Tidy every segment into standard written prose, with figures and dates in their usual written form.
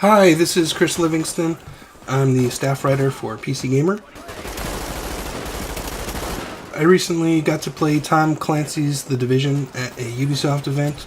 Hi, this is Chris Livingston. I'm the staff writer for PC Gamer. I recently got to play Tom Clancy's The Division at a Ubisoft event.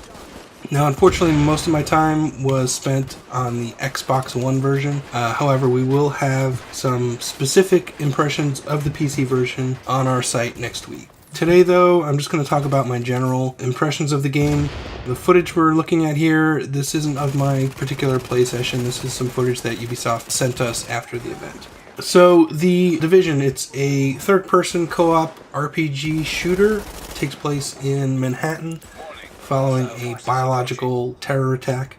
Now, unfortunately, most of my time was spent on the Xbox One version. However, we will have some specific impressions of the PC version on our site next week. Today, though, I'm just going to talk about my general impressions of the game. The footage we're looking at here, this isn't of my particular play session. This is some footage that Ubisoft sent us after the event. So, The Division, it's a third-person co-op RPG shooter. It takes place in Manhattan, following a biological terror attack.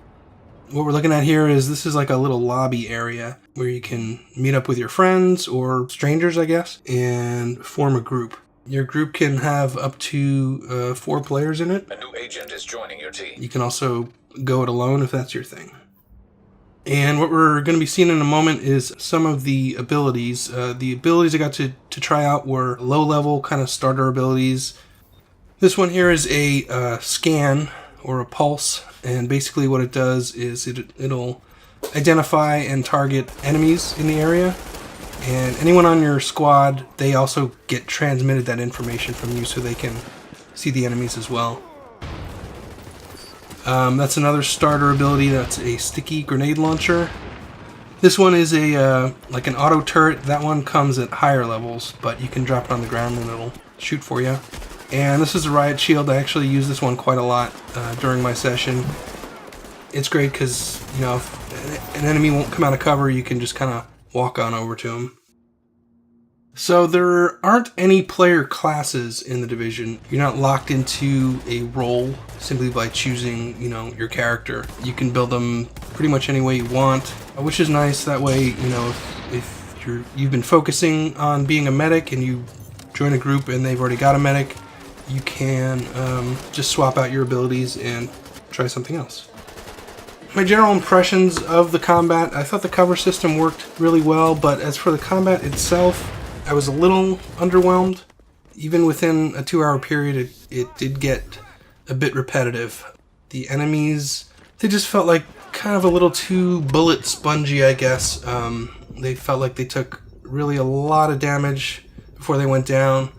What we're looking at here is this is like a little lobby area where you can meet up with your friends, or strangers, I guess, and form a group. Your group can have up to 4 players in it. A new agent is joining your team. You can also go it alone if that's your thing. And what we're going to be seeing in a moment is some of the abilities. The abilities I got to try out were low-level kind of starter abilities. This one here is a scan or a pulse, and basically what it does is it'll identify and target enemies in the area. And anyone on your squad, they also get transmitted that information from you so they can see the enemies as well. That's another starter ability. That's a sticky grenade launcher. This one is a like an auto turret. That one comes at higher levels, but you can drop it on the ground and it'll shoot for you. And this is a riot shield. I actually use this one quite a lot during my session. It's great because, you know, if an enemy won't come out of cover, you can just kind of walk on over to him. So there aren't any player classes in The Division. You're not locked into a role simply by choosing, you know, your character. You can build them pretty much any way you want, which is nice. That way, you know, if you've been focusing on being a medic and you join a group and they've already got a medic, you can just swap out your abilities and try something else. My general impressions of the combat, I thought the cover system worked really well, but as for the combat itself, I was a little underwhelmed. Even within a 2-hour period, it did get a bit repetitive. The enemies, they just felt like kind of a little too bullet spongy, I guess. They felt like they took really a lot of damage before they went down,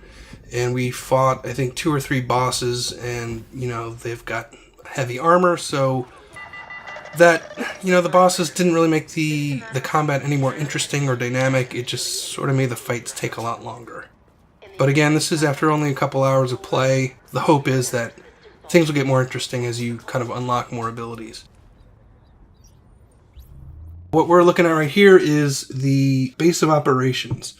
and we fought, I think, 2 or 3 bosses, and, you know, they've got heavy armor, so that, you know, the bosses didn't really make the combat any more interesting or dynamic. It just sort of made the fights take a lot longer. But again, this is after only a couple hours of play. The hope is that things will get more interesting as you kind of unlock more abilities. What we're looking at right here is the base of operations.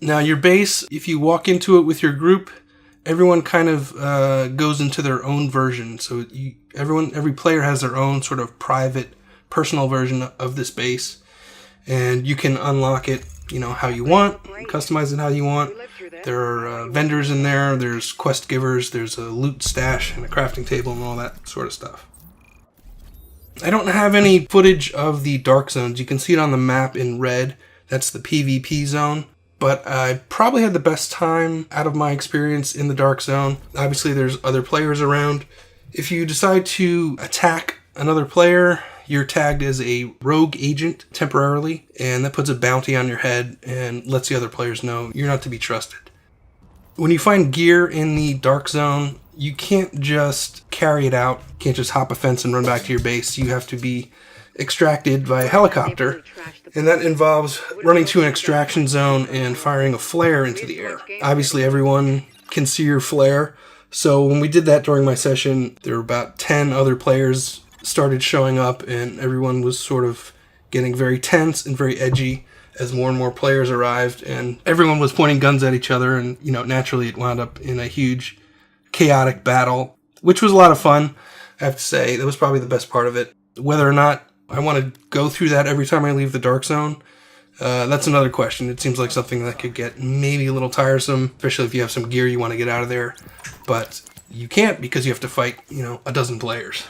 Now, your base, if you walk into it with your group, everyone kind of goes into their own version. So every player has their own sort of private, personal version of this base, and you can unlock it, you know, how you want, customize it how you want. There are vendors in there. There's quest givers. There's a loot stash and a crafting table and all that sort of stuff. I don't have any footage of the dark zones. You can see it on the map in red. That's the PvP zone. But I probably had the best time out of my experience in the Dark Zone. Obviously, there's other players around. If you decide to attack another player, you're tagged as a rogue agent temporarily, and that puts a bounty on your head and lets the other players know you're not to be trusted. When you find gear in the Dark Zone, you can't just carry it out. You can't just hop a fence and run back to your base. You have to be extracted via helicopter, and that involves running to an extraction zone and firing a flare into the air. Obviously, everyone can see your flare, so when we did that during my session, there were about 10 other players started showing up, and everyone was sort of getting very tense and very edgy as more and more players arrived, and everyone was pointing guns at each other, and, you know, naturally it wound up in a huge chaotic battle, which was a lot of fun. I have to say, that was probably the best part of it. Whether or not I want to go through that every time I leave the Dark Zone, that's another question. It seems like something that could get maybe a little tiresome, especially if you have some gear you want to get out of there. But you can't, because you have to fight, you know, a dozen players.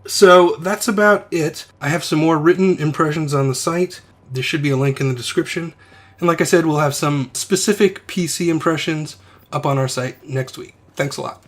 So that's about it. I have some more written impressions on the site. There should be a link in the description. And like I said, we'll have some specific PC impressions up on our site next week. Thanks a lot.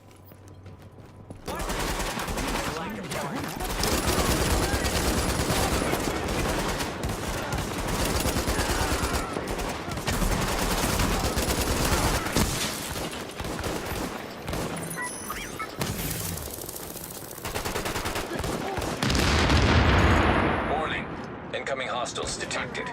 Incoming hostiles detected.